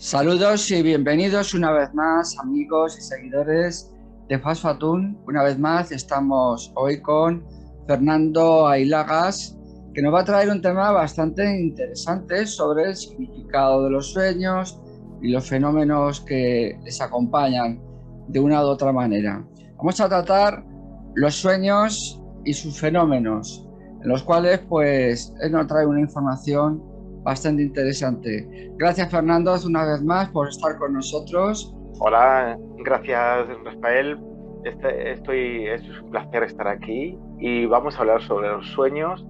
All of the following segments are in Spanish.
Saludos y bienvenidos una vez más, amigos y seguidores de Fosfatún. Una vez más estamos hoy con Fernando Ailagas, que nos va a traer un tema bastante interesante sobre el significado de los sueños y los fenómenos que les acompañan de una u otra manera. Vamos a tratar los sueños y sus fenómenos, en los cuales pues él nos trae una información bastante interesante. Gracias, Fernando, una vez más por estar con nosotros. Hola, gracias Rafael. Es un placer estar aquí y vamos a hablar sobre los sueños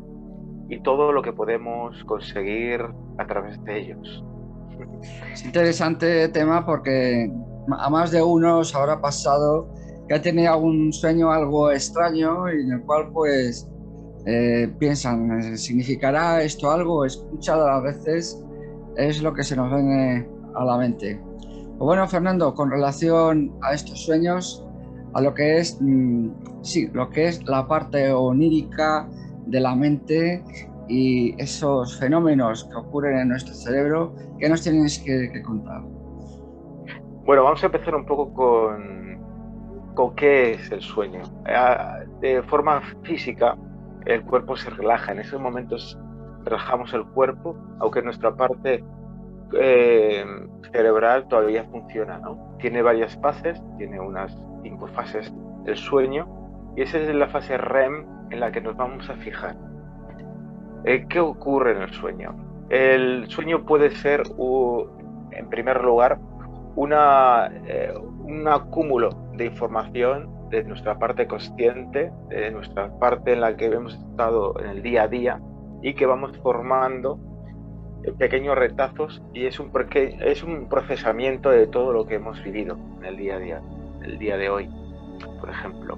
y todo lo que podemos conseguir a través de ellos. Es interesante tema porque a más de uno os habrá pasado que ha tenido algún sueño algo extraño y en el cual pues piensan, ¿significará esto algo? Escuchado a veces es lo que se nos viene a la mente. Pues bueno, Fernando, con relación a estos sueños, a lo que es, lo que es la parte onírica de la mente y esos fenómenos que ocurren en nuestro cerebro, ¿qué nos tienes que contar? Bueno, vamos a empezar un poco con qué es el sueño. De forma física, el cuerpo se relaja. En esos momentos relajamos el cuerpo, aunque nuestra parte cerebral todavía funciona, ¿no? Tiene varias fases, tiene unas 5 fases del sueño, y esa es la fase REM en la que nos vamos a fijar. ¿Qué ocurre en el sueño? El sueño puede ser, en primer lugar, un acúmulo de información de nuestra parte consciente, de nuestra parte en la que hemos estado en el día a día y que vamos formando pequeños retazos, y es un procesamiento de todo lo que hemos vivido en el día a día, el día de hoy, por ejemplo.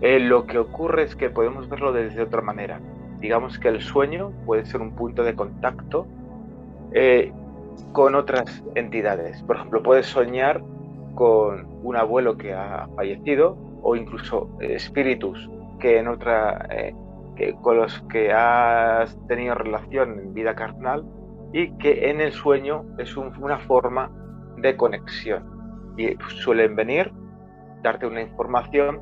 Lo que ocurre es que podemos verlo desde otra manera. Digamos que el sueño puede ser un punto de contacto con otras entidades. Por ejemplo, puedes soñar con un abuelo que ha fallecido, o incluso espíritus con los que has tenido relación en vida carnal, y que en el sueño es una forma de conexión. Y suelen venir, darte una información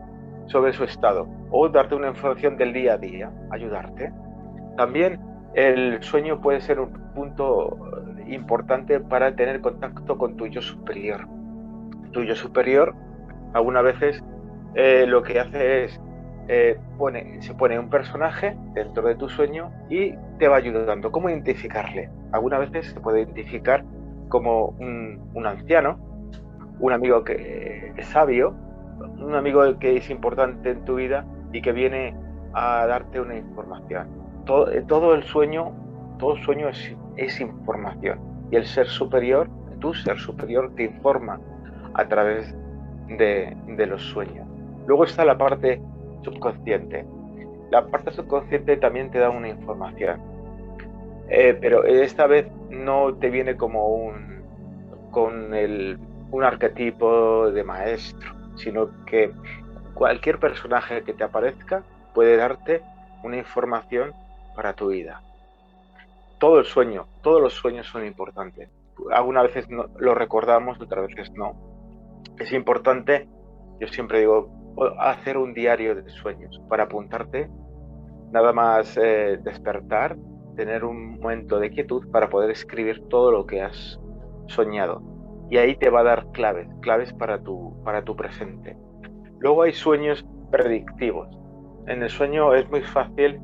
sobre su estado o darte una información del día a día, ayudarte. También el sueño puede ser un punto importante para tener contacto con tu yo superior. Tu yo superior, algunas veces, lo que hace es se pone un personaje dentro de tu sueño y te va ayudando. ¿Cómo identificarle? Algunas veces se puede identificar como un anciano, un amigo que es sabio, un amigo que es importante en tu vida y que viene a darte una información. Todo sueño es información, y el ser superior, tu ser superior, te informa a través de los sueños. Luego está la parte subconsciente. La parte subconsciente también te da una información, pero esta vez no te viene como un arquetipo de maestro, sino que cualquier personaje que te aparezca puede darte una información para tu vida. Todos los sueños son importantes. Algunas veces lo recordamos, otras veces no. Es importante, yo siempre digo, hacer un diario de sueños para apuntarte, nada más despertar, tener un momento de quietud para poder escribir todo lo que has soñado. Y ahí te va a dar claves para tu presente. Luego hay sueños predictivos. En el sueño es muy fácil,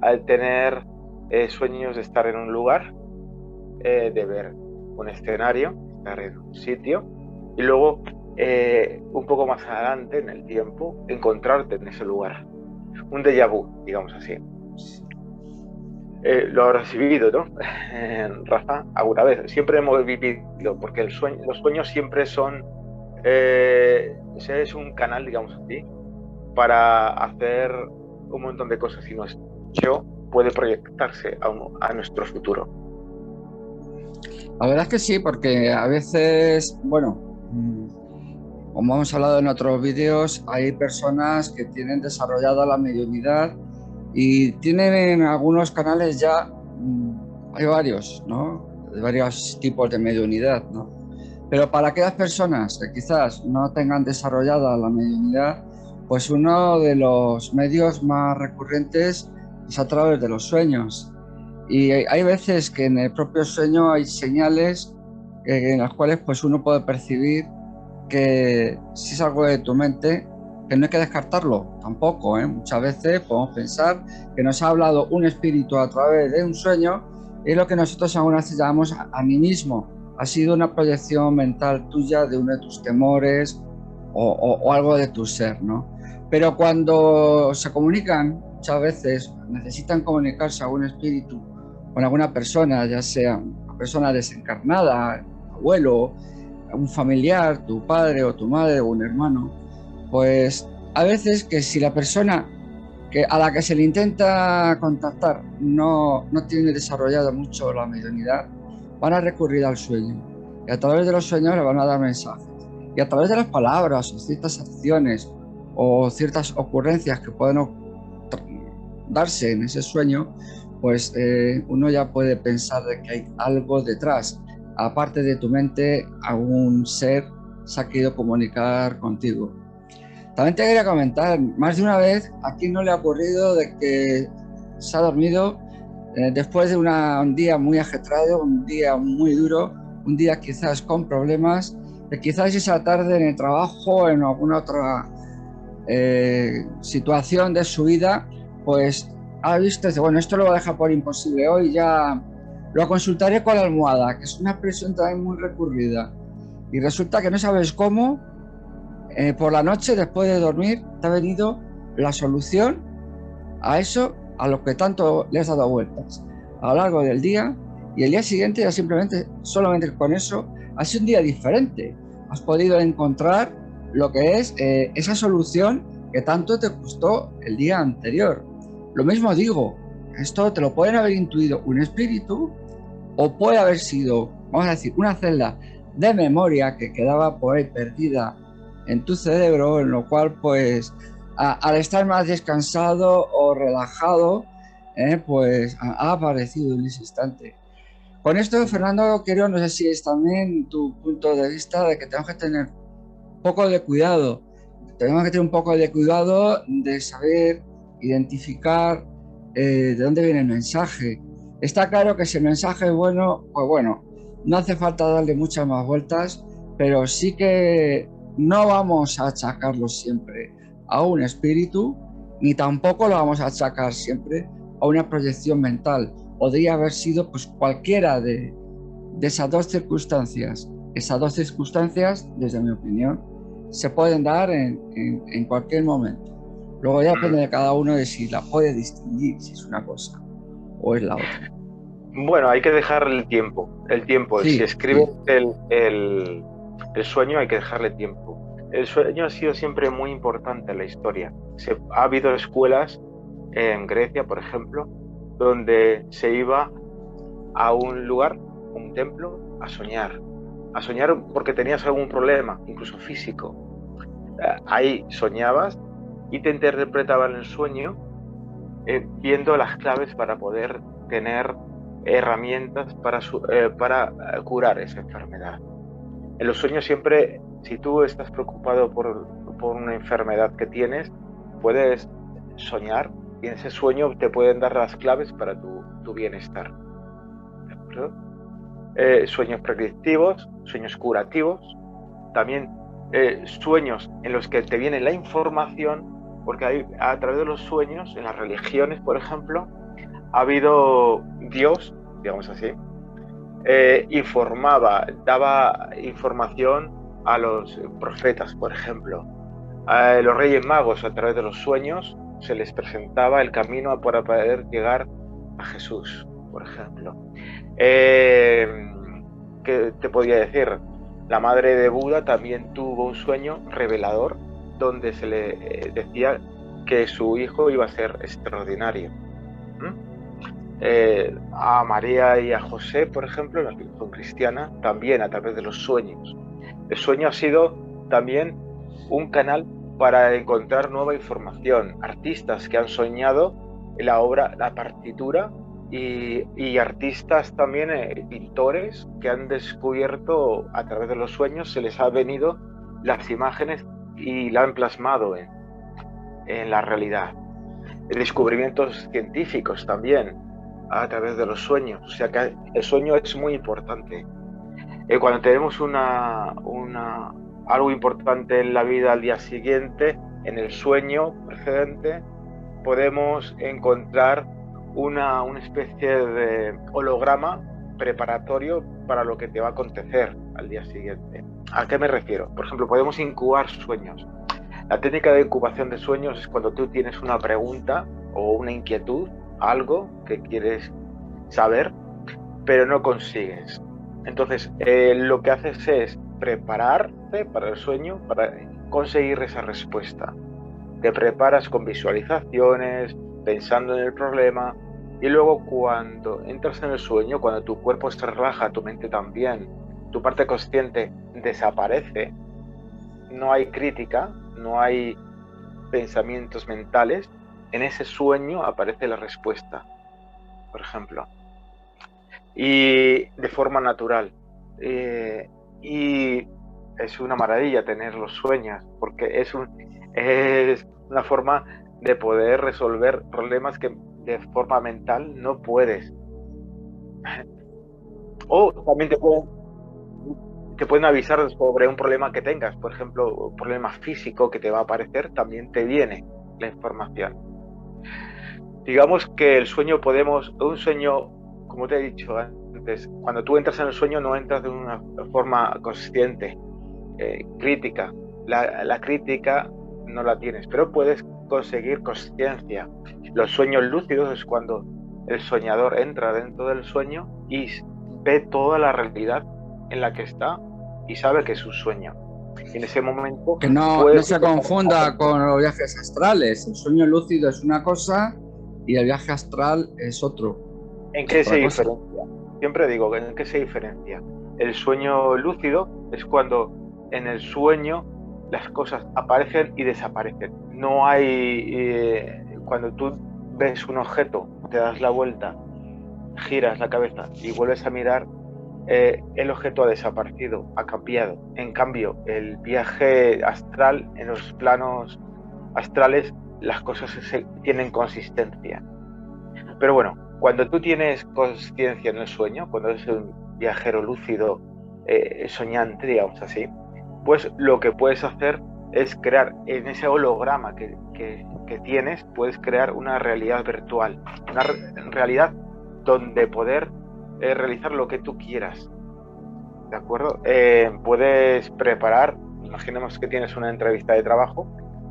al tener sueños, de estar en un lugar, de ver un escenario, estar en un sitio, y luego un poco más adelante en el tiempo encontrarte en ese lugar. Un déjà vu, digamos así. Lo habrás vivido, ¿no? Rafa, alguna vez. Siempre hemos vivido, porque los sueños siempre son es un canal, digamos así, para hacer un montón de cosas, y nuestro yo puede proyectarse a nuestro futuro. La verdad es que sí, porque a veces, bueno, como hemos hablado en otros vídeos, hay personas que tienen desarrollada la mediunidad y tienen en algunos canales ya, hay varios, ¿no? de varios tipos de mediunidad, ¿no? Pero para aquellas personas que quizás no tengan desarrollada la mediunidad, pues uno de los medios más recurrentes es a través de los sueños. Y hay veces que en el propio sueño hay señales en las cuales pues uno puede percibir que si es algo de tu mente, que no hay que descartarlo tampoco, ¿eh? Muchas veces podemos pensar que nos ha hablado un espíritu a través de un sueño, y es lo que nosotros algunas veces llamamos animismo. Ha sido una proyección mental tuya de uno de tus temores o algo de tu ser, ¿no? Pero cuando se comunican, muchas veces necesitan comunicarse a un espíritu con alguna persona, ya sea una persona desencarnada, abuelo, un familiar, tu padre o tu madre o un hermano, pues a veces que si la persona a la que se le intenta contactar no tiene desarrollado mucho la mediunidad, van a recurrir al sueño. Y a través de los sueños le van a dar mensajes. Y a través de las palabras o ciertas acciones o ciertas ocurrencias que pueden darse en ese sueño, pues uno ya puede pensar de que hay algo detrás. Aparte de tu mente, algún ser se ha querido comunicar contigo. También te quería comentar, más de una vez, ¿a quién no le ha ocurrido de que se ha dormido después de un día muy ajetreado, un día muy duro, un día quizás con problemas, que quizás esa tarde en el trabajo o en alguna otra situación de su vida, pues ha visto, bueno, esto lo voy a dejar por imposible, hoy ya lo consultaré con la almohada, que es una expresión también muy recurrida, y resulta que no sabes cómo, por la noche después de dormir te ha venido la solución a eso, a lo que tanto le has dado vueltas a lo largo del día, y el día siguiente ya simplemente, solamente con eso, ha sido un día diferente. Has podido encontrar lo que es esa solución que tanto te costó el día anterior. Lo mismo digo, esto te lo pueden haber intuido un espíritu o puede haber sido, vamos a decir, una celda de memoria que quedaba por ahí perdida en tu cerebro, en lo cual pues al estar más descansado o relajado, pues ha aparecido en ese instante. Con esto, Fernando, quiero, no sé si es también tu punto de vista de que tenemos que tener un poco de cuidado. Tenemos que tener un poco de cuidado de saber identificar de dónde viene el mensaje. Está claro que si el mensaje es bueno, pues bueno, no hace falta darle muchas más vueltas, pero sí que no vamos a achacarlo siempre a un espíritu, ni tampoco lo vamos a achacar siempre a una proyección mental. Podría haber sido pues cualquiera de esas dos circunstancias. Esas dos circunstancias, desde mi opinión, se pueden dar en cualquier momento. Luego ya depende de cada uno de si la puede distinguir, si es una cosa o es la otra. Bueno, hay que dejarle el tiempo. Sí, Si escribes sí. el sueño, hay que dejarle tiempo. El sueño ha sido siempre muy importante en la historia. Ha habido escuelas en Grecia, por ejemplo, donde se iba a un lugar, un templo, a soñar porque tenías algún problema, incluso físico. Ahí soñabas y te interpretaban el sueño viendo las claves para poder tener herramientas para curar esa enfermedad. En los sueños siempre, si tú estás preocupado por una enfermedad que tienes, puedes soñar y en ese sueño te pueden dar las claves para tu bienestar. ¿De acuerdo? Sueños predictivos, sueños curativos, también sueños en los que te viene la información, porque hay, a través de los sueños, en las religiones, por ejemplo, ha habido Dios, digamos así, daba información a los profetas, por ejemplo. A los Reyes Magos, a través de los sueños, se les presentaba el camino para poder llegar a Jesús, por ejemplo. ¿Qué te podía decir? La madre de Buda también tuvo un sueño revelador donde se le decía que su hijo iba a ser extraordinario. A María y a José, por ejemplo, la religión cristiana, también a través de los sueños. El sueño ha sido también un canal para encontrar nueva información. Artistas que han soñado en la obra, la partitura, y artistas también, pintores que han descubierto a través de los sueños, se les ha venido las imágenes y la han plasmado en la realidad. Descubrimientos científicos también a través de los sueños, o sea que el sueño es muy importante. Cuando tenemos algo importante en la vida al día siguiente, en el sueño precedente, podemos encontrar una especie de holograma preparatorio para lo que te va a acontecer al día siguiente. ¿A qué me refiero? Por ejemplo, podemos incubar sueños. La técnica de incubación de sueños es cuando tú tienes una pregunta o una inquietud, algo que quieres saber, pero no consigues. Entonces, lo que haces es prepararte para el sueño, para conseguir esa respuesta. Te preparas con visualizaciones, pensando en el problema, y luego cuando entras en el sueño, cuando tu cuerpo se relaja, tu mente también, tu parte consciente desaparece, no hay crítica, no hay pensamientos mentales, en ese sueño aparece la respuesta, por ejemplo, y de forma natural. Y es una maravilla tener los sueños, porque es una forma de poder resolver problemas que de forma mental no puedes. O también te pueden avisar sobre un problema que tengas, por ejemplo, un problema físico que te va a aparecer, también te viene la información. Digamos que un sueño, como te he dicho antes, cuando tú entras en el sueño no entras de una forma consciente, crítica. La crítica no la tienes, pero puedes conseguir consciencia. Los sueños lúcidos es cuando el soñador entra dentro del sueño y ve toda la realidad en la que está y sabe que es un sueño. Y en ese momento... Que no se confunda con los viajes astrales. El sueño lúcido es una cosa y el viaje astral es otro. ¿En qué se diferencia? Siempre digo, ¿en qué se diferencia? El sueño lúcido es cuando en el sueño las cosas aparecen y desaparecen. No hay... cuando tú ves un objeto, te das la vuelta, giras la cabeza y vuelves a mirar, el objeto ha desaparecido, ha cambiado. En cambio, el viaje astral, en los planos astrales, las cosas tienen consistencia. Pero bueno, cuando tú tienes conciencia en el sueño, cuando eres un viajero lúcido, soñante, digamos así, pues lo que puedes hacer es crear en ese holograma que tienes, puedes crear una realidad virtual, una realidad donde poder realizar lo que tú quieras, ¿de acuerdo? Puedes preparar, imaginemos que tienes una entrevista de trabajo,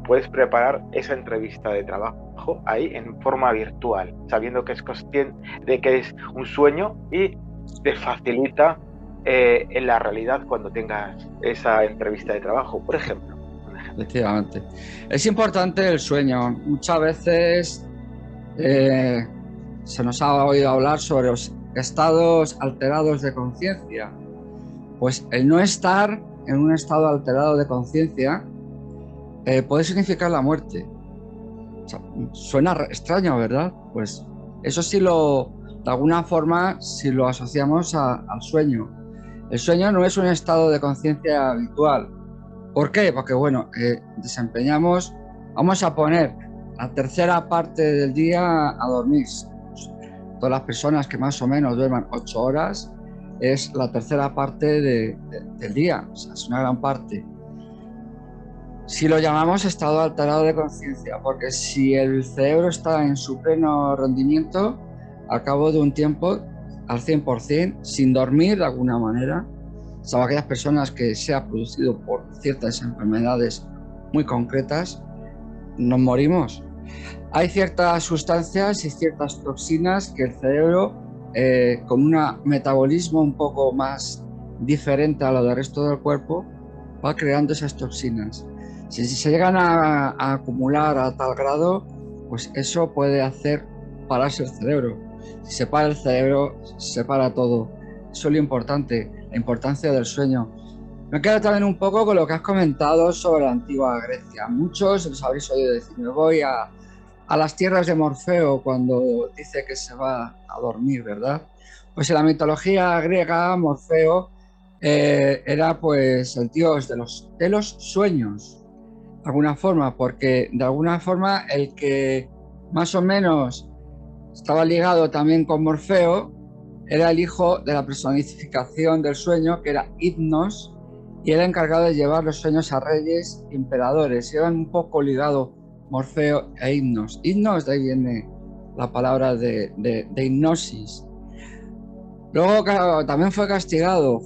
puedes preparar esa entrevista de trabajo ahí en forma virtual, sabiendo que es consciente de que es un sueño y te facilita en la realidad cuando tengas esa entrevista de trabajo, por ejemplo. Efectivamente. Es importante el sueño. Muchas veces se nos ha oído hablar sobre los estados alterados de conciencia. Pues el no estar en un estado alterado de conciencia puede significar la muerte. O sea, suena extraño, ¿verdad? Pues eso sí de alguna forma, si lo asociamos al sueño. El sueño no es un estado de conciencia habitual. ¿Por qué? Porque, bueno, vamos a poner la tercera parte del día a dormir. Todas las personas que más o menos duerman 8 horas es la tercera parte del día, o sea, es una gran parte. Si lo llamamos estado alterado de conciencia, porque si el cerebro está en su pleno rendimiento, al cabo de un tiempo, al 100%, sin dormir de alguna manera, salvo aquellas personas que se ha producido por ciertas enfermedades muy concretas, nos morimos. Hay ciertas sustancias y ciertas toxinas que el cerebro, con un metabolismo un poco más diferente a lo del resto del cuerpo, va creando esas toxinas. Si se llegan a acumular a tal grado, pues eso puede hacer pararse el cerebro. Si se para el cerebro, se para todo. Eso es lo importante, la importancia del sueño. Me quedo también un poco con lo que has comentado sobre la antigua Grecia. Muchos los habréis oído decir, me voy a a las tierras de Morfeo cuando dice que se va a dormir, ¿verdad? Pues en la mitología griega, Morfeo era pues el dios de los sueños, de alguna forma, porque de alguna forma el que más o menos estaba ligado también con Morfeo era el hijo de la personificación del sueño, que era Hipnos, y era encargado de llevar los sueños a reyes e emperadores. Iban un poco ligados Morfeo e Hipnos. Hipnos, de ahí viene la palabra de hipnosis. Luego también fue castigado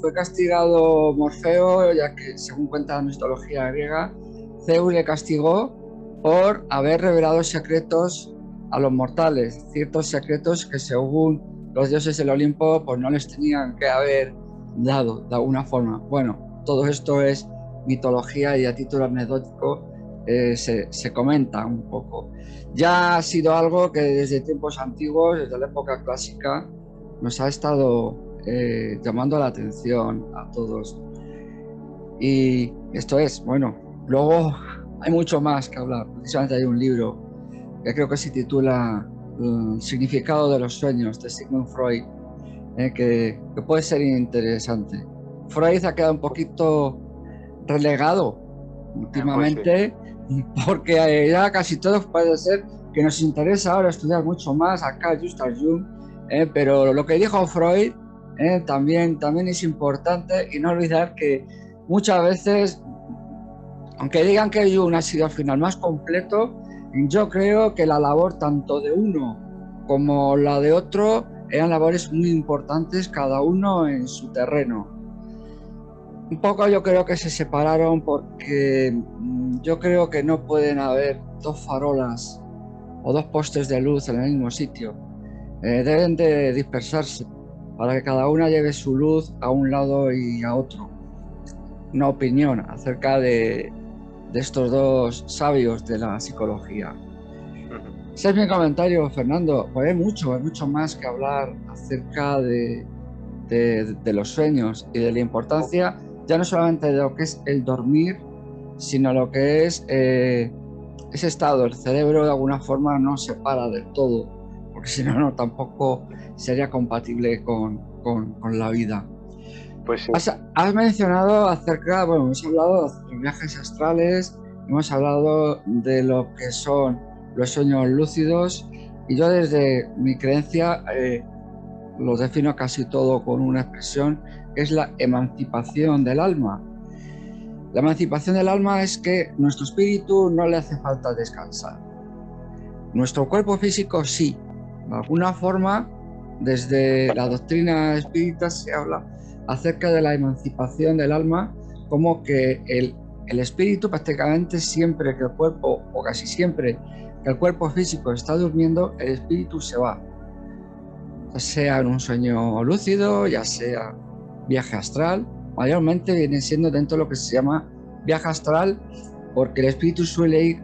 Morfeo, ya que según cuenta la mitología griega, Zeus le castigó por haber revelado secretos a los mortales, ciertos secretos que según los dioses del Olimpo pues no les tenían que haber dado de alguna forma. Bueno, todo esto es mitología y a título anecdótico se comenta un poco. Ya ha sido algo que desde tiempos antiguos, desde la época clásica, nos ha estado llamando la atención a todos. Y esto es, bueno, luego hay mucho más que hablar. Precisamente hay un libro que creo que se titula El significado de los sueños, de Sigmund Freud, que puede ser interesante. Freud ha quedado un poquito relegado últimamente, pues sí, porque ya casi todos puede ser que nos interesa ahora estudiar mucho más a Carl Gustav Jung, pero lo que dijo Freud también es importante, y no olvidar que muchas veces, aunque digan que Jung ha sido al final más completo, yo creo que la labor tanto de uno como la de otro eran labores muy importantes, cada uno en su terreno. Un poco yo creo que se separaron porque yo creo que no pueden haber dos farolas o dos postes de luz en el mismo sitio. Deben de dispersarse para que cada una lleve su luz a un lado y a otro. Una opinión acerca de estos dos sabios de la psicología. Ese es mi comentario, Fernando. Pues hay mucho más que hablar acerca de los sueños y de la importancia, ya no solamente de lo que es el dormir, sino lo que es ese estado. El cerebro de alguna forma no se para del todo, porque si no, tampoco sería compatible con la vida. Pues sí. Has mencionado acerca, bueno, hemos hablado de los viajes astrales, hemos hablado de lo que son los sueños lúcidos, y yo desde mi creencia lo defino casi todo con una expresión, que es la emancipación del alma. La emancipación del alma es que nuestro espíritu no le hace falta descansar. Nuestro cuerpo físico sí. De alguna forma, desde la doctrina espírita se habla acerca de la emancipación del alma, como que el espíritu prácticamente siempre que el cuerpo, o casi siempre que el cuerpo físico está durmiendo, el espíritu se va. Ya sea en un sueño lúcido, ya sea viaje astral, mayormente viene siendo dentro de lo que se llama viaje astral, porque el espíritu suele ir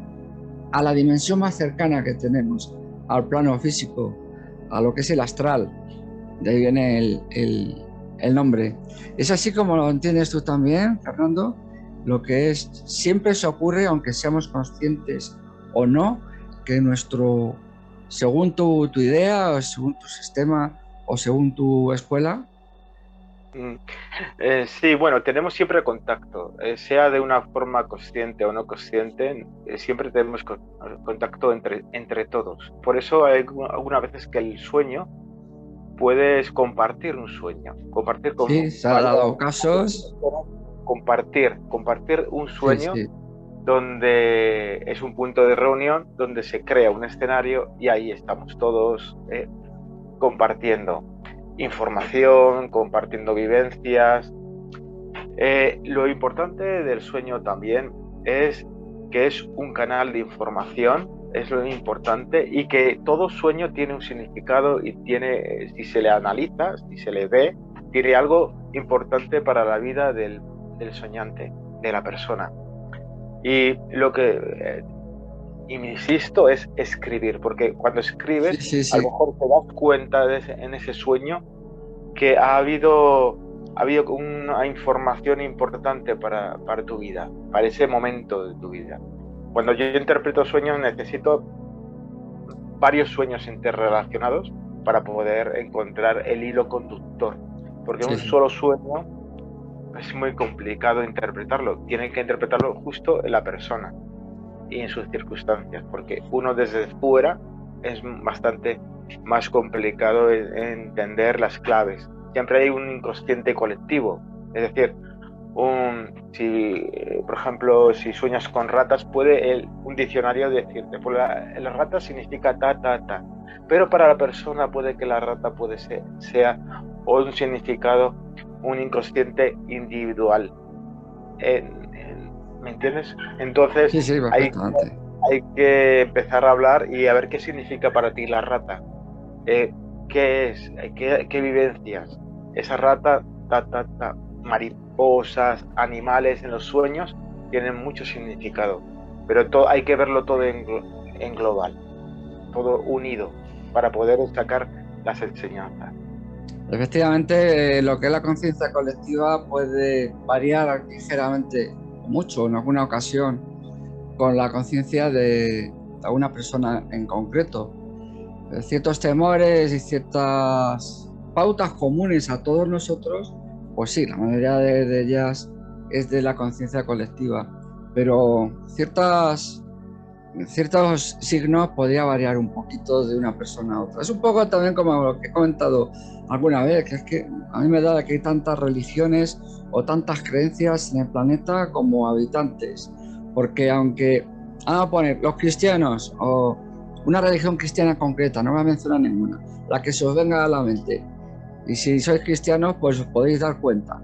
a la dimensión más cercana que tenemos, al plano físico, a lo que es el astral. De ahí viene el nombre. Es así como lo entiendes tú también, Fernando, lo que es, siempre se ocurre, aunque seamos conscientes o no, que nuestro, según tu idea, o según tu sistema, o según tu escuela. Sí, bueno, tenemos siempre contacto, sea de una forma consciente o no consciente, siempre tenemos contacto entre todos. Por eso hay algunas veces que el sueño, puedes compartir un sueño, compartir con sí, se ha dado casos. Compartir un sueño, sí. Donde es un punto de reunión, donde se crea un escenario y ahí estamos todos compartiendo información, compartiendo vivencias. Lo importante del sueño también es que es un canal de información, es lo importante, y que todo sueño tiene un significado y tiene, si se le analiza, si se le ve, tiene algo importante para la vida del soñante, de la persona. Y lo que insisto es escribir, porque cuando escribes, a lo mejor te das cuenta en ese sueño que ha habido una información importante para tu vida, para ese momento de tu vida. Cuando yo interpreto sueños necesito varios sueños interrelacionados para poder encontrar el hilo conductor. Porque un solo sueño es muy complicado interpretarlo. Tiene que interpretarlo justo la persona y en sus circunstancias, porque uno desde fuera es bastante más complicado entender las claves. Siempre hay un inconsciente colectivo, es decir, por ejemplo, si sueñas con ratas, puede un diccionario decirte, pues la rata significa ta, ta, ta, pero para la persona puede que la rata sea un significado, un inconsciente individual. ¿Me entiendes? Entonces Sí, perfectamente. Hay que empezar a hablar y a ver qué significa para ti la rata. ¿Qué es? ¿Qué vivencias? Esa rata, mariposas, animales en los sueños tienen mucho significado, pero hay que verlo todo en global, todo unido, para poder sacar las enseñanzas. Efectivamente, lo que es la conciencia colectiva puede variar ligeramente, o mucho en alguna ocasión, con la conciencia de una persona en concreto. Ciertos temores y ciertas pautas comunes a todos nosotros, pues sí, la mayoría de ellas es de la conciencia colectiva, pero ciertos signos podría variar un poquito de una persona a otra. Es un poco también como lo que he comentado alguna vez, que es que a mí me da que hay tantas religiones o tantas creencias en el planeta como habitantes, porque aunque vamos a poner los cristianos o una religión cristiana concreta, no voy a mencionar ninguna, la que se os venga a la mente, y si sois cristianos pues os podéis dar cuenta.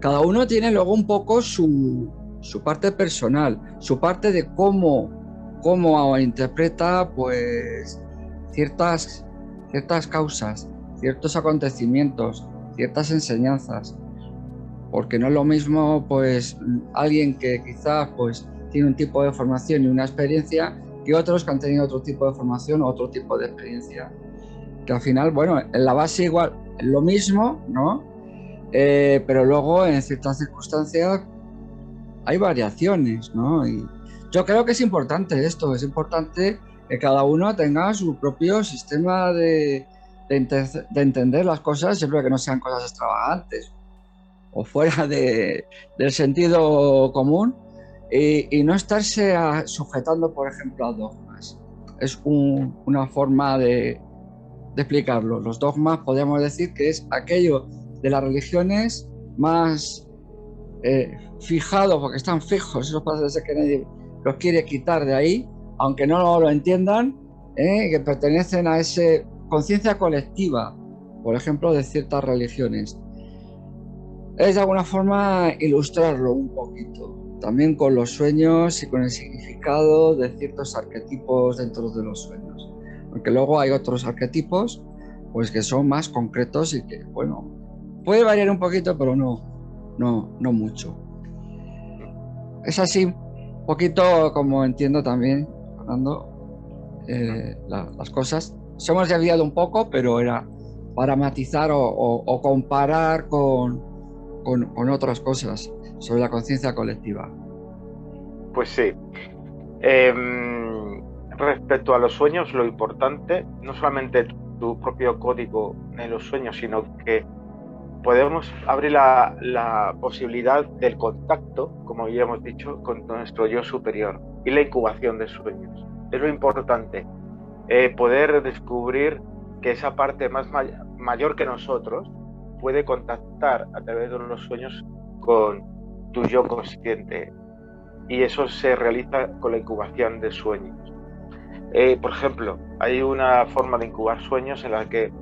Cada uno tiene luego un poco su parte personal, su parte de cómo interpreta pues ciertas causas, ciertos acontecimientos, ciertas enseñanzas, porque no es lo mismo pues alguien que quizás pues tiene un tipo de formación y una experiencia que otros que han tenido otro tipo de formación o otro tipo de experiencia, que al final, bueno, en la base igual es lo mismo, ¿no? Pero luego en ciertas circunstancias hay variaciones, ¿no? Y yo creo que es importante esto, es importante que cada uno tenga su propio sistema de entender las cosas, siempre que no sean cosas extravagantes o fuera del sentido común, y no estarse sujetando, por ejemplo, a dogmas. Es una forma de explicarlo. Los dogmas podríamos decir que es aquello de las religiones más fijados, porque están fijos, esos pasos que nadie los quiere quitar de ahí, aunque no lo entiendan, que pertenecen a esa conciencia colectiva, por ejemplo, de ciertas religiones. Es de alguna forma ilustrarlo un poquito, también con los sueños y con el significado de ciertos arquetipos dentro de los sueños, porque luego hay otros arquetipos pues que son más concretos y que, bueno, puede variar un poquito, pero no mucho. Es así, un poquito como entiendo también, Fernando, las cosas. Se hemos desviado un poco, pero era para matizar o comparar con otras cosas sobre la conciencia colectiva. Pues sí. Respecto a los sueños, lo importante, no solamente tu propio código en los sueños, sino que podemos abrir la posibilidad del contacto, como ya hemos dicho, con nuestro yo superior y la incubación de sueños. Es lo importante, poder descubrir que esa parte más mayor que nosotros puede contactar a través de los sueños con tu yo consciente, y eso se realiza con la incubación de sueños. Por ejemplo, hay una forma de incubar sueños en la que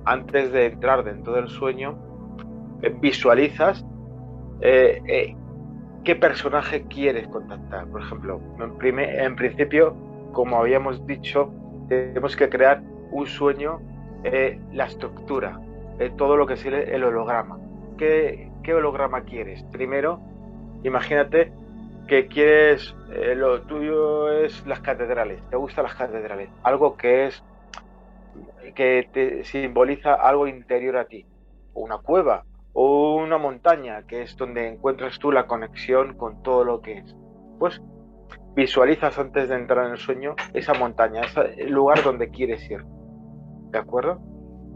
antes de entrar dentro del sueño visualizas qué personaje quieres contactar. Por ejemplo, en principio, como habíamos dicho, tenemos que crear un sueño, la estructura, todo lo que es el holograma. ¿Qué holograma quieres? Primero, imagínate que quieres, lo tuyo es las catedrales, te gustan las catedrales, algo que te simboliza algo interior a ti, o una cueva, o una montaña, que es donde encuentras tú la conexión con todo lo que es. Pues visualizas antes de entrar en el sueño esa montaña, ese lugar donde quieres ir, ¿de acuerdo?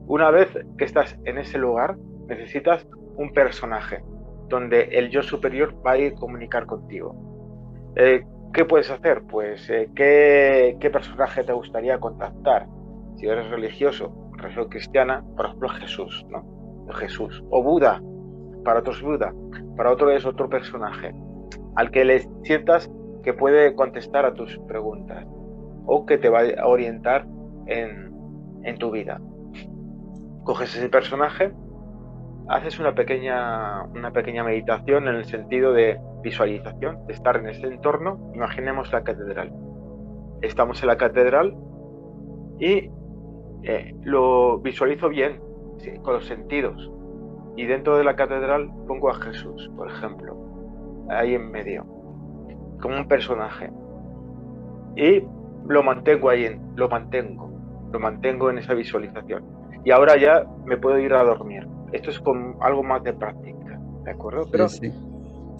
Una vez que estás en ese lugar, necesitas un personaje donde el yo superior va a ir a comunicar contigo. ¿Qué puedes hacer? Pues, ¿qué personaje te gustaría contactar? Si eres religioso, religión cristiana, por ejemplo, Jesús, ¿no? Jesús. O Buda, para otros Buda, para otro es otro personaje, al que le sientas que puede contestar a tus preguntas o que te va a orientar en tu vida. Coges ese personaje, haces una pequeña meditación en el sentido de visualización, de estar en ese entorno. Imaginemos la catedral. Estamos en la catedral y lo visualizo bien, sí, con los sentidos. Y dentro de la catedral pongo a Jesús, por ejemplo, ahí en medio, como un personaje. Y lo mantengo en esa visualización. Y ahora ya me puedo ir a dormir. Esto es con algo más de práctica, ¿de acuerdo? Pero sí.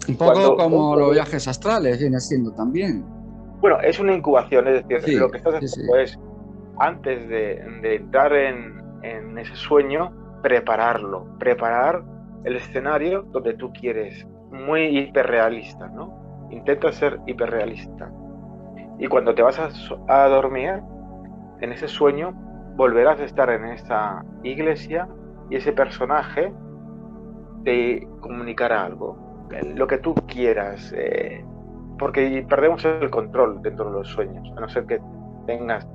Un poco como los viajes astrales viene siendo también. Bueno, es una incubación, es decir, lo que estás haciendo es, antes de entrar en ese sueño, preparar el escenario donde tú quieres, muy hiperrealista, ¿no? Intenta ser hiperrealista. Y cuando te vas a dormir, en ese sueño, volverás a estar en esa iglesia y ese personaje te comunicará algo, lo que tú quieras, porque perdemos el control dentro de los sueños, a no ser que tengas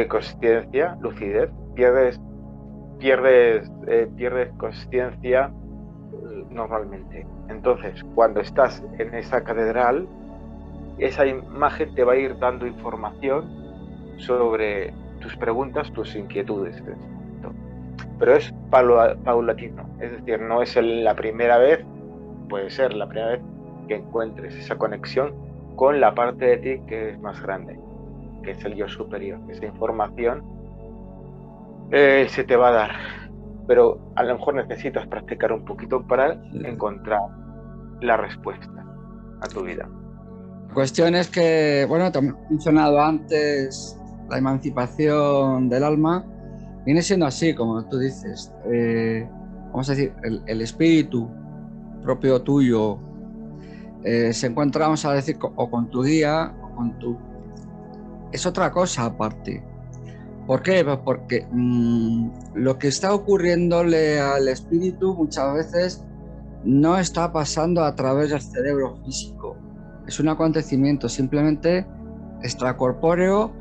consciencia, lucidez, pierdes consciencia normalmente. Entonces, cuando estás en esa catedral, esa imagen te va a ir dando información sobre tus preguntas, tus inquietudes. Pero es paulatino, es decir, no es la primera vez, puede ser la primera vez que encuentres esa conexión con la parte de ti que es más grande, que es el yo superior. Esa información se te va a dar, pero a lo mejor necesitas practicar un poquito para encontrar la respuesta a tu vida. La cuestión es que, bueno, te he mencionado antes la emancipación del alma. Viene siendo así, como tú dices, vamos a decir, el espíritu propio tuyo se encuentra, vamos a decir, o con tu guía, o con tu... Es otra cosa aparte. ¿Por qué? Pues porque lo que está ocurriéndole al espíritu muchas veces no está pasando a través del cerebro físico. Es un acontecimiento simplemente extracorpóreo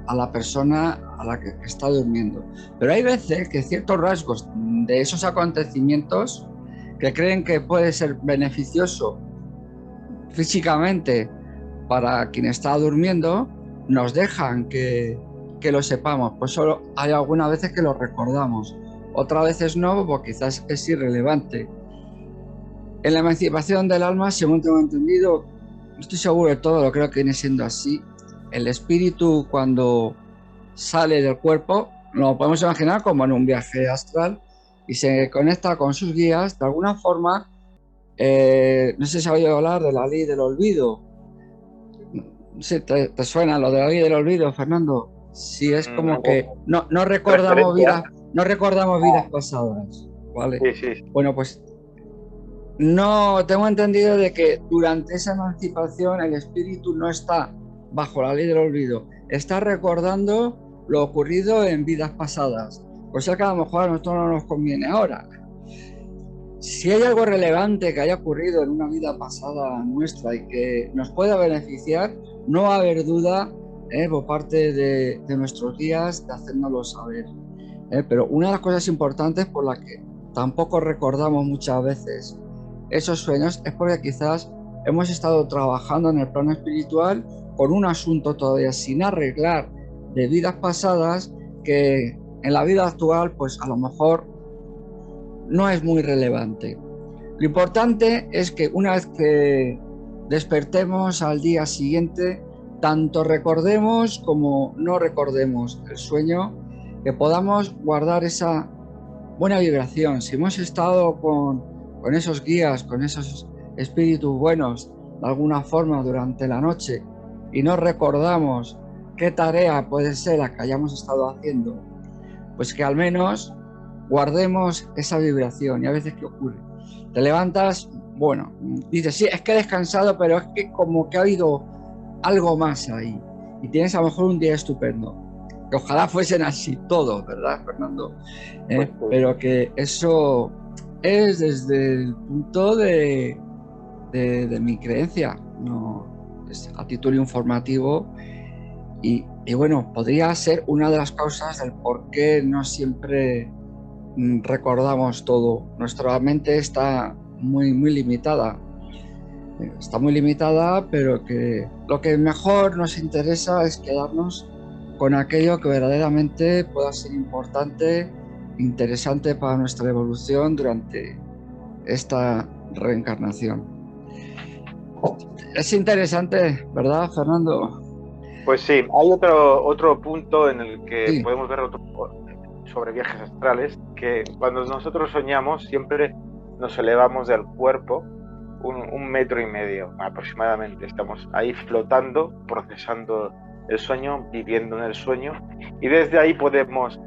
a la persona a la que está durmiendo. Pero hay veces que ciertos rasgos de esos acontecimientos que creen que puede ser beneficioso físicamente para quien está durmiendo, nos dejan que lo sepamos. Pues solo hay algunas veces que lo recordamos, otras veces no, porque quizás es irrelevante. En la emancipación del alma, según tengo entendido, no estoy seguro de todo, lo creo que viene siendo así. El espíritu, cuando sale del cuerpo, lo podemos imaginar como en un viaje astral y se conecta con sus guías de alguna forma. No sé si has oído hablar de la ley del olvido. No sé, ¿te suena lo de la ley del olvido, Fernando? Sí, es como que no recordamos vidas pasadas, ¿vale? Sí. Bueno, pues no tengo entendido de que durante esa emancipación el espíritu no está bajo la ley del olvido, está recordando lo ocurrido en vidas pasadas, cosa que a lo mejor a nosotros no nos conviene ahora. Si hay algo relevante que haya ocurrido en una vida pasada nuestra y que nos pueda beneficiar, no va a haber duda por parte de nuestros guías de hacérnoslo saber. Pero una de las cosas importantes por las que tampoco recordamos muchas veces esos sueños es porque quizás hemos estado trabajando en el plano espiritual con un asunto todavía sin arreglar de vidas pasadas que en la vida actual pues a lo mejor no es muy relevante. Lo importante es que una vez que despertemos al día siguiente, tanto recordemos como no recordemos el sueño, que podamos guardar esa buena vibración. Si hemos estado con esos guías, con esos espíritus buenos de alguna forma durante la noche, y no recordamos qué tarea puede ser la que hayamos estado haciendo, pues que al menos guardemos esa vibración. Y a veces, ¿qué ocurre? Te levantas, bueno, dices, sí, es que he descansado, pero es que como que ha habido algo más ahí. Y tienes a lo mejor un día estupendo. Que ojalá fuesen así todos, ¿verdad, Fernando? Pero que eso es desde el punto de mi creencia, no es a título informativo. Y bueno, podría ser una de las causas del por qué no siempre recordamos todo. Nuestra mente está muy limitada. Está muy limitada, pero que lo que mejor nos interesa es quedarnos con aquello que verdaderamente pueda ser importante, interesante para nuestra evolución durante esta reencarnación. Es interesante, ¿verdad, Fernando? Pues sí, hay otro punto en el que Sí. podemos ver sobre viajes astrales, que cuando nosotros soñamos siempre nos elevamos del cuerpo 1,5 metros aproximadamente. Estamos ahí flotando, procesando el sueño, viviendo en el sueño, y desde ahí podemos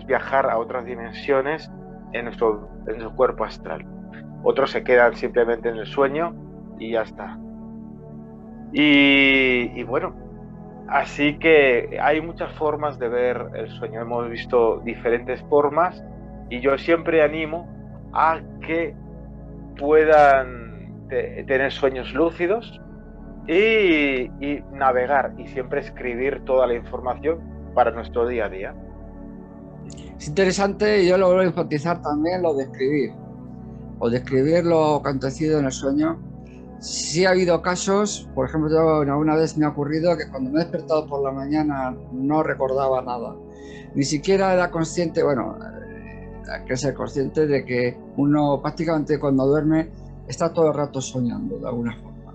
viajar a otras dimensiones en nuestro cuerpo astral. Otros se quedan simplemente en el sueño y ya está. Y bueno, así que hay muchas formas de ver el sueño. Hemos visto diferentes formas y yo siempre animo a que puedan tener sueños lúcidos y navegar y siempre escribir toda la información para nuestro día a día. Es interesante, y yo lo vuelvo a enfatizar también, lo de escribir, o de escribir lo acontecido en el sueño. Sí ha habido casos, por ejemplo, yo una vez me ha ocurrido que cuando me he despertado por la mañana no recordaba nada, ni siquiera era consciente, bueno, hay que ser consciente de que uno prácticamente cuando duerme está todo el rato soñando de alguna forma.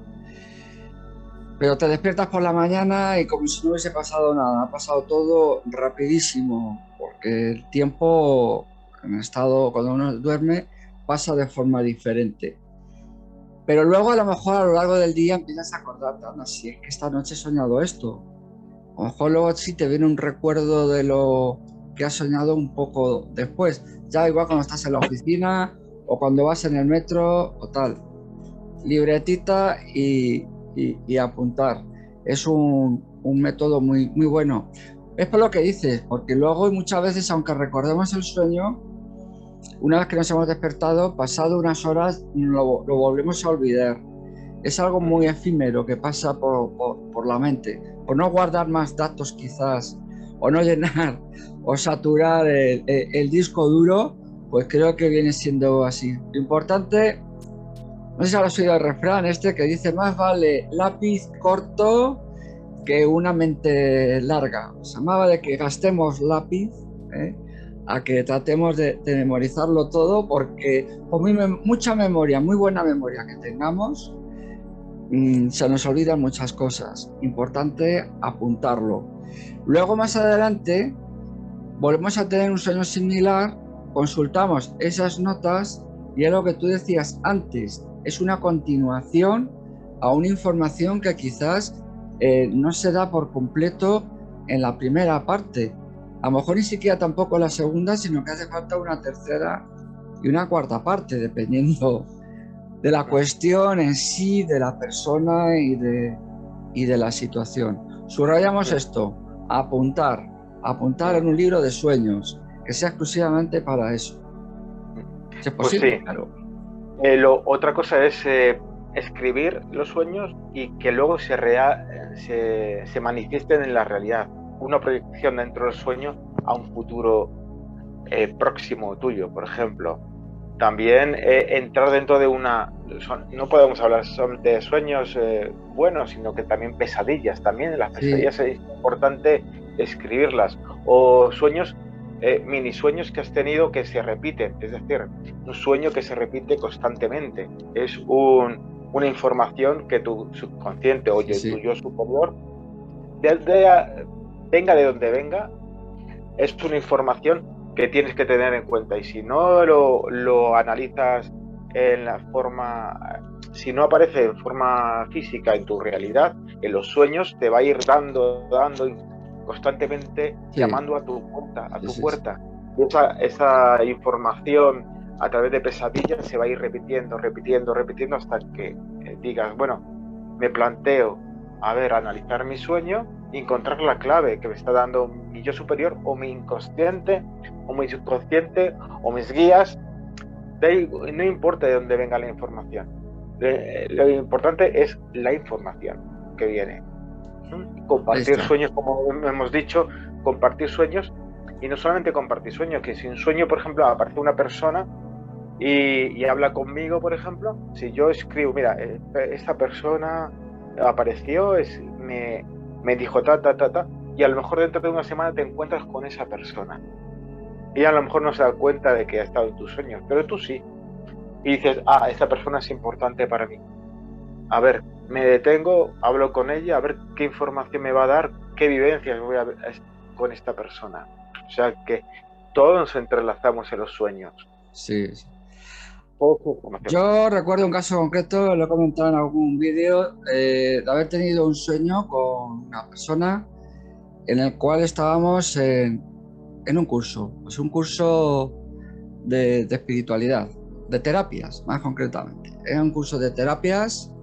Pero te despiertas por la mañana y como si no hubiese pasado nada, ha pasado todo rapidísimo, porque el tiempo en estado, cuando uno duerme, pasa de forma diferente. Pero luego a lo mejor a lo largo del día empiezas a acordarte, si es que esta noche he soñado esto. A lo mejor luego sí te viene un recuerdo de lo que has soñado un poco después. Ya igual cuando estás en la oficina o cuando vas en el metro o tal. Libretita y apuntar. Es un método muy bueno. Es por lo que dices, porque luego muchas veces, aunque recordemos el sueño, una vez que nos hemos despertado, pasado unas horas, lo volvemos a olvidar. Es algo muy efímero que pasa por la mente. Por no guardar más datos quizás, o no llenar o saturar el disco duro, pues creo que viene siendo así. Lo importante, no sé si has oído el refrán que dice, más vale lápiz corto que una mente larga. O sea, más vale que gastemos lápiz, a que tratemos de memorizarlo todo, porque por mucha memoria, muy buena memoria que tengamos, se nos olvidan muchas cosas. Importante apuntarlo. Luego más adelante volvemos a tener un sueño similar, consultamos esas notas y es lo que tú decías antes, es una continuación a una información que quizás no se da por completo en la primera parte. A lo mejor ni siquiera tampoco la segunda, sino que hace falta una tercera y una cuarta parte, dependiendo de la cuestión en sí, de la persona y de la situación. Subrayamos esto, apuntar en un libro de sueños, que sea exclusivamente para eso. Si es posible, pues sí. Claro. Otra cosa es escribir los sueños y que luego se manifiesten en la realidad. Una proyección dentro del sueño a un futuro próximo tuyo, por ejemplo. También entrar dentro de no podemos hablar de sueños buenos, sino que también pesadillas. También en las pesadillas es importante escribirlas. O sueños, mini sueños que has tenido que se repiten. Es decir, un sueño que se repite constantemente. Es una información que tu subconsciente o tu yo superior, venga de donde venga, es una información que tienes que tener en cuenta, y si no lo analizas en la forma si no aparece en forma física en tu realidad, en los sueños te va a ir dando constantemente, llamando a tu puerta. Y esa información a través de pesadillas se va a ir repitiendo hasta que digas, bueno, me planteo, analizar mi sueño y encontrar la clave que me está dando mi yo superior o mi inconsciente o mi subconsciente o mis guías. No importa de dónde venga la información, lo importante es la información que viene. Compartir sueños, como hemos dicho, compartir sueños, y no solamente compartir sueños, que si un sueño, por ejemplo, aparece una persona y habla conmigo, por ejemplo, si yo escribo, mira, esta persona apareció, me dijo ta, y a lo mejor dentro de una semana te encuentras con esa persona. Y a lo mejor no se da cuenta de que ha estado en tus sueños, pero tú sí. Y dices, esta persona es importante para mí. A ver, me detengo, hablo con ella, a ver qué información me va a dar, qué vivencias voy a ver con esta persona. O sea que todos nos entrelazamos en los sueños. Sí. Yo recuerdo un caso concreto, lo he comentado en algún vídeo, de haber tenido un sueño con una persona en el cual estábamos en un curso, pues un curso de espiritualidad, de terapias, más concretamente. Era un curso de terapias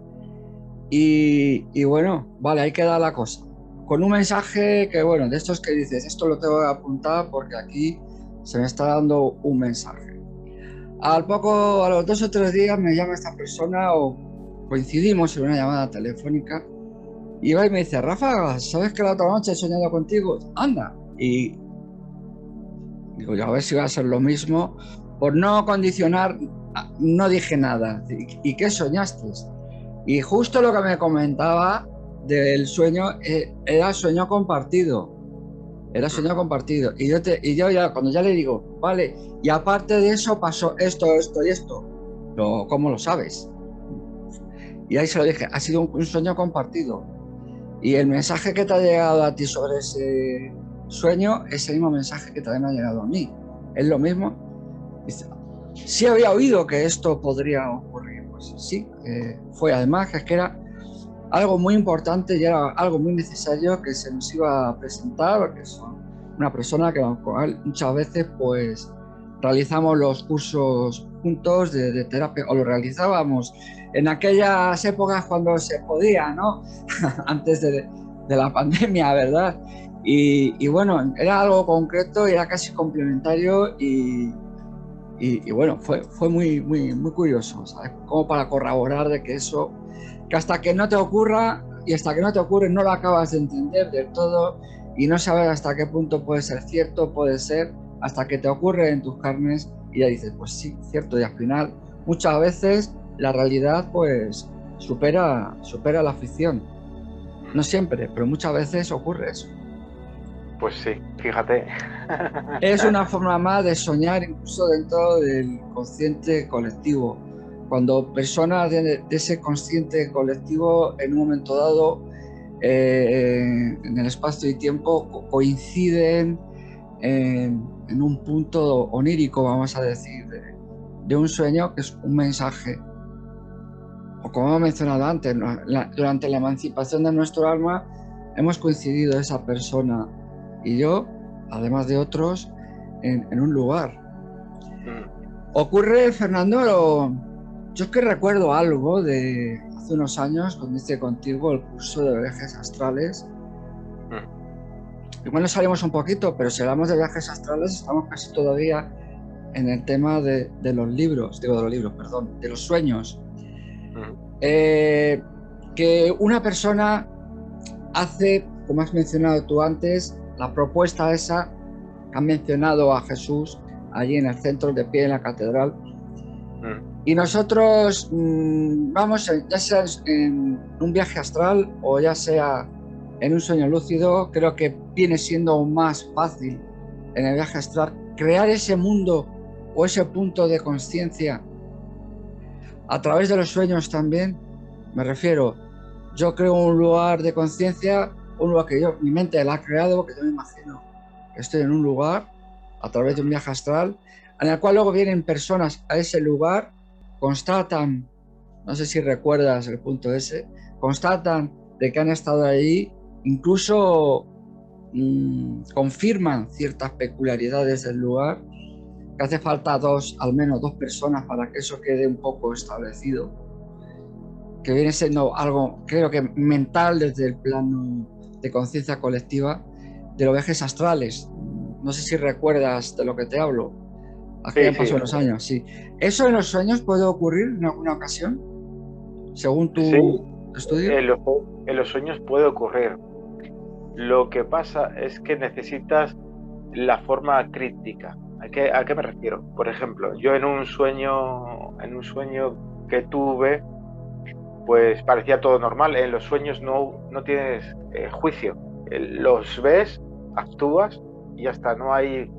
y bueno, vale, ahí queda la cosa. Con un mensaje que, bueno, de estos que dices, esto lo tengo que apuntar porque aquí se me está dando un mensaje. A los 2 o 3 días me llama esta persona o coincidimos en una llamada telefónica y va y me dice, Rafa, ¿sabes que la otra noche he soñado contigo? Anda. Y digo, yo a ver si va a ser lo mismo. Por no condicionar, no dije nada. ¿Y qué soñaste? Y justo lo que me comentaba del sueño era sueño compartido. Era sueño compartido. Y yo ya, cuando ya le digo, vale, y aparte de eso pasó esto y esto. ¿Cómo lo sabes? Y ahí se lo dije, ha sido un sueño compartido. Y el mensaje que te ha llegado a ti sobre ese sueño es el mismo mensaje que también me ha llegado a mí. ¿Es lo mismo? Dice, sí había oído que esto podría ocurrir. Pues sí, fue además que era algo muy importante y era algo muy necesario que se nos iba a presentar, porque son una persona que muchas veces pues realizamos los cursos juntos de terapia, o lo realizábamos en aquellas épocas cuando se podía, ¿no? Antes de la pandemia, ¿verdad? Y bueno, era algo concreto y era casi complementario y bueno, fue muy curioso, ¿sabes? Como para corroborar de que eso, que hasta que no te ocurra y hasta que no te ocurre no lo acabas de entender del todo y no sabes hasta qué punto puede ser cierto, puede ser, hasta que te ocurre en tus carnes y ya dices, pues sí, cierto, y al final muchas veces la realidad pues supera la ficción. No siempre, pero muchas veces ocurre eso. Pues sí, fíjate. Es una forma más de soñar incluso dentro del consciente colectivo. Cuando personas de ese consciente colectivo en un momento dado en el espacio y tiempo coinciden en un punto onírico, vamos a decir, de un sueño que es un mensaje. O como he mencionado antes, durante la emancipación de nuestro alma hemos coincidido esa persona y yo, además de otros, en un lugar. Ocurre, Fernando, yo es que recuerdo algo de hace unos años cuando hice contigo el curso de viajes astrales. Igual nos salimos un poquito, pero si hablamos de viajes astrales estamos casi todavía en el tema de los sueños. Que una persona hace, como has mencionado tú antes, la propuesta esa, han mencionado a Jesús allí en el centro, de pie en la catedral, y nosotros vamos, ya sea en un viaje astral o ya sea en un sueño lúcido, creo que viene siendo aún más fácil en el viaje astral crear ese mundo o ese punto de conciencia a través de los sueños también. Me refiero, yo creo un lugar de conciencia, un lugar que mi mente la ha creado, porque yo me imagino que estoy en un lugar a través de un viaje astral, en el cual luego vienen personas a ese lugar, constatan no sé si recuerdas el punto ese, constatan de que han estado allí, incluso confirman ciertas peculiaridades del lugar, que hace falta al menos dos personas para que eso quede un poco establecido, que viene siendo algo, creo que mental desde el plano de conciencia colectiva de los viajes astrales. No sé si recuerdas de lo que te hablo. Aquí Sí, han sí, pasado unos años, sí. ¿Eso en los sueños puede ocurrir en alguna ocasión, según sí, tu estudio? en los sueños puede ocurrir. Lo que pasa es que necesitas la forma crítica. A qué me refiero? Por ejemplo, yo en un sueño que tuve, pues parecía todo normal. En los sueños no tienes juicio. Los ves, actúas y hasta no hay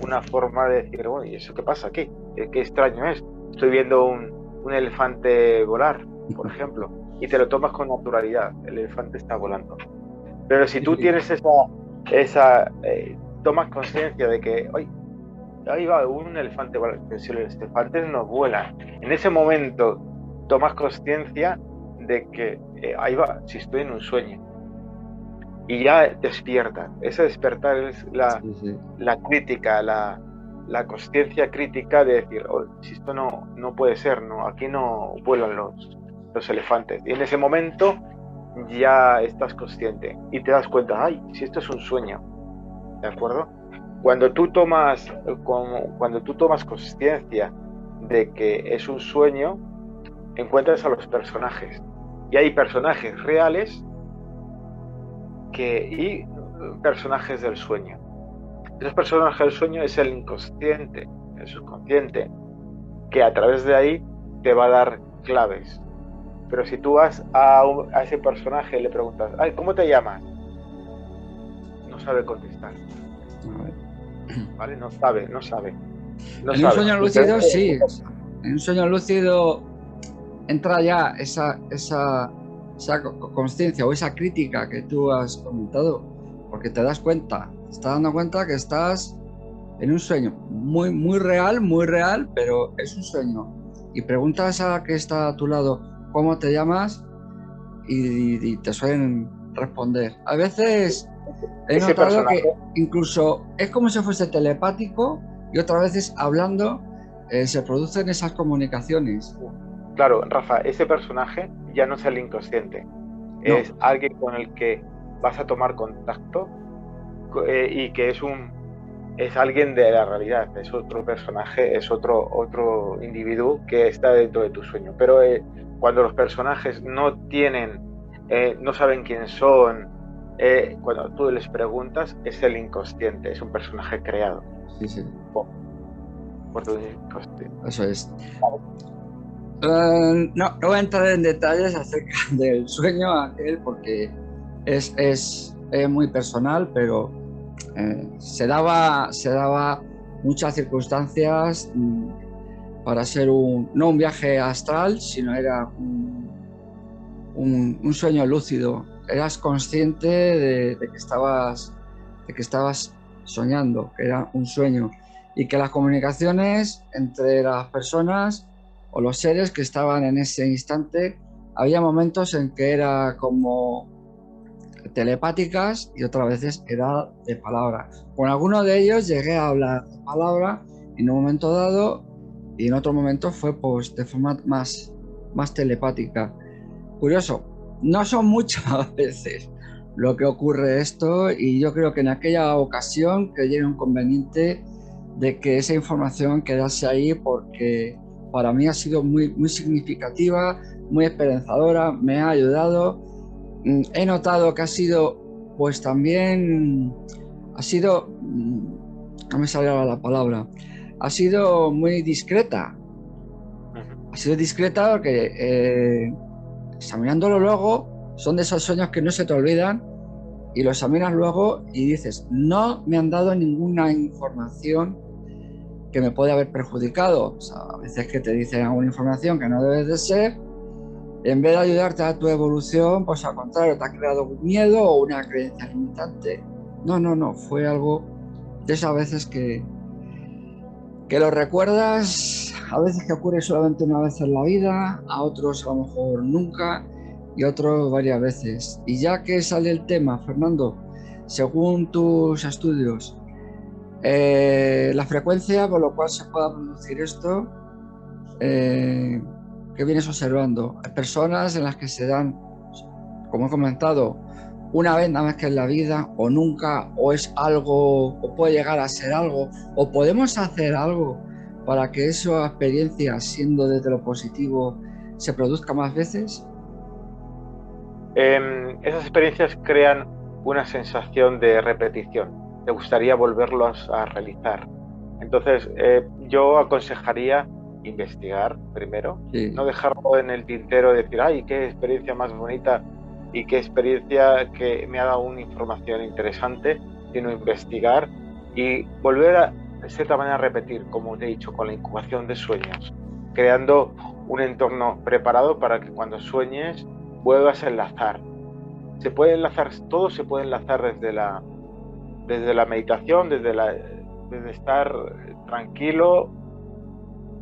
una forma de decir, bueno, ¿y eso qué pasa aquí? ¿Qué extraño es? Estoy viendo un elefante volar, por ejemplo, y te lo tomas con naturalidad. El elefante está volando. Pero si tú tienes tomas conciencia de que, "Ay, ahí va un elefante volando", pero si los elefantes no vuelan, en ese momento tomas conciencia de que ahí va, si estoy en un sueño, y ya despiertas. Ese despertar es Sí, sí. la crítica, la conciencia crítica de decir, "Oh, si esto no puede ser, no, aquí no vuelan los elefantes". Y en ese momento ya estás consciente y te das cuenta, ay, si esto es un sueño, ¿de acuerdo? Cuando tú tomas conciencia de que es un sueño, encuentras a los personajes. Y hay personajes reales y personajes del sueño. Esos personajes del sueño es el inconsciente, el subconsciente, que a través de ahí te va a dar claves. Pero si tú vas a ese personaje y le preguntas, ay, ¿cómo te llamas? No sabe contestar, ¿vale? No sabe. En un sueño lúcido, Simplemente, sí. En un sueño lúcido entra ya esa conciencia o esa crítica que tú has comentado, porque te das cuenta, te estás dando cuenta que estás en un sueño muy, muy real, pero es un sueño. Y preguntas a que está a tu lado cómo te llamas y te suelen responder. A veces he ese notado personaje, que incluso es como si fuese telepático y otras veces hablando se producen esas comunicaciones. claro, Rafa, ese personaje ya no es el inconsciente, No, es alguien con el que vas a tomar contacto y que es alguien de la realidad, es otro personaje, es otro individuo que está dentro de tu sueño. Pero cuando los personajes no saben quién son, cuando tú les preguntas, es el inconsciente, es un personaje creado sí, sí, por tu inconsciente. eso es. No voy a entrar en detalles acerca del sueño aquel porque es muy personal, pero se daba muchas circunstancias para ser no un viaje astral, sino era un sueño lúcido. Eras consciente de que estabas soñando, que era un sueño, y que las comunicaciones entre las personas o los seres que estaban en ese instante, había momentos en que era como telepáticas y otras veces era de palabra. Con alguno de ellos llegué a hablar de palabra en un momento dado y en otro momento fue pues de forma más telepática. Curioso, no son muchas veces lo que ocurre esto y yo creo que en aquella ocasión creyeron conveniente de que esa información quedase ahí porque para mí ha sido muy significativa, muy esperanzadora, me ha ayudado. He notado que ha sido, pues también, no me sale ahora la palabra, ha sido muy discreta. Ha sido discreta porque examinándolo luego, son de esos sueños que no se te olvidan y lo examinas luego y dices, no me han dado ninguna información que me puede haber perjudicado. O sea, a veces que te dicen alguna información que no debes de ser, en vez de ayudarte a tu evolución, pues al contrario, te ha creado un miedo o una creencia limitante. No, fue algo de esas veces que que lo recuerdas a veces que ocurre solamente una vez en la vida, a otros a lo mejor nunca y a otros varias veces. Y ya que sale el tema, Fernando, según tus estudios, la frecuencia por lo cual se pueda producir esto, ¿qué vienes observando? Hay personas en las que se dan, como he comentado, una vez nada más que en la vida, o nunca, o es algo, o puede llegar a ser algo, o podemos hacer algo para que esa experiencia, siendo desde lo positivo, se produzca más veces. Esas experiencias crean una sensación de repetición. Te gustaría volverlos a realizar. Entonces, yo aconsejaría investigar primero, Sí. no dejarlo en el tintero de decir, ay, qué experiencia más bonita y qué experiencia que me ha dado una información interesante, sino investigar y volver a, de cierta manera, repetir, como te he dicho, con la incubación de sueños, creando un entorno preparado para que cuando sueñes vuelvas a enlazar. Se puede enlazar, todo se puede enlazar desde la meditación, desde estar tranquilo,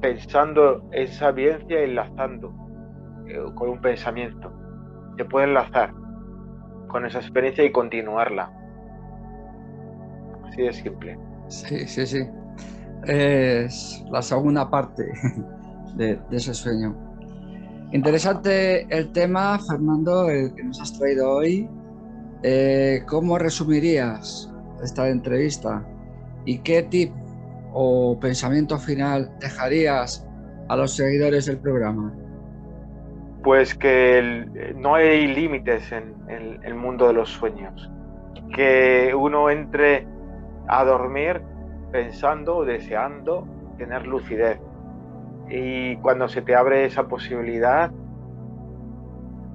pensando esa vivencia, enlazando con un pensamiento. Se puede enlazar con esa experiencia y continuarla. Así de simple. Sí, sí, sí. Es la segunda parte de ese sueño. Interesante el tema, Fernando, el que nos has traído hoy. ¿Cómo resumirías esta entrevista? ¿Y qué tip o pensamiento final dejarías a los seguidores del programa? Pues que no hay límites en el mundo de los sueños. Que uno entre a dormir pensando, deseando tener lucidez. Y cuando se te abre esa posibilidad,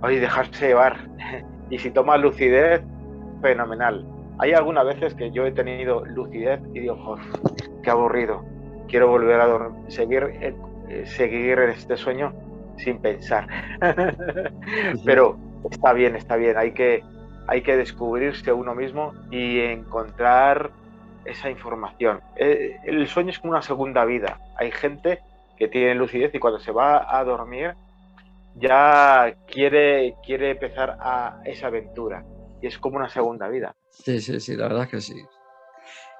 oye, dejarse llevar. Y si tomas lucidez, fenomenal. Hay algunas veces que yo he tenido lucidez y digo, oh, qué aburrido. Quiero volver a dormir, seguir este sueño sin pensar. Pero está bien. Hay que descubrirse a uno mismo y encontrar esa información. El sueño es como una segunda vida. Hay gente que tiene lucidez y cuando se va a dormir ya quiere empezar a esa aventura. Y es como una segunda vida. Sí, sí, sí, la verdad es que sí.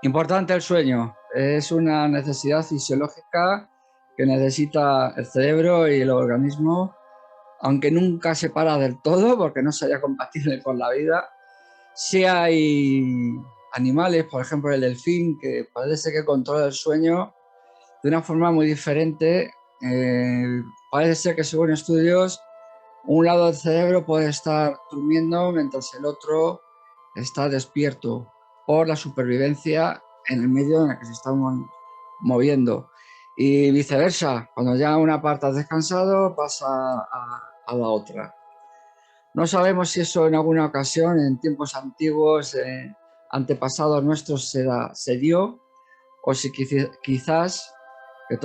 Importante el sueño. Es una necesidad fisiológica que necesita el cerebro y el organismo, aunque nunca se para del todo porque no sería compatible con la vida. Sí hay animales, por ejemplo el delfín, que parece que controla el sueño de una forma muy diferente. Parece ser que según estudios, un lado del cerebro puede estar durmiendo mientras el otro está despierto por la supervivencia en el medio en el que se están moviendo. Y viceversa, cuando ya una parte ha descansado, pasa a la otra. No sabemos si eso en alguna ocasión, en tiempos antiguos, antepasados nuestros, se dio, o si quizás, que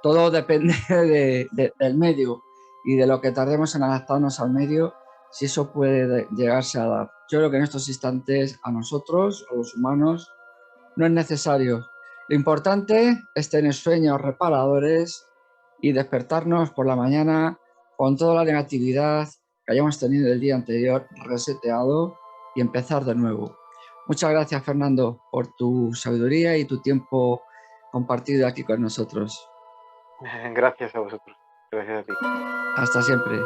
todo depende del medio y de lo que tardemos en adaptarnos al medio, si eso puede llegarse a dar. Yo creo que en estos instantes a nosotros, a los humanos, no es necesario. Lo importante es tener sueños reparadores y despertarnos por la mañana con toda la negatividad que hayamos tenido el día anterior reseteado y empezar de nuevo. Muchas gracias, Fernando, por tu sabiduría y tu tiempo compartido aquí con nosotros. Gracias a vosotros. Gracias a ti. Hasta siempre.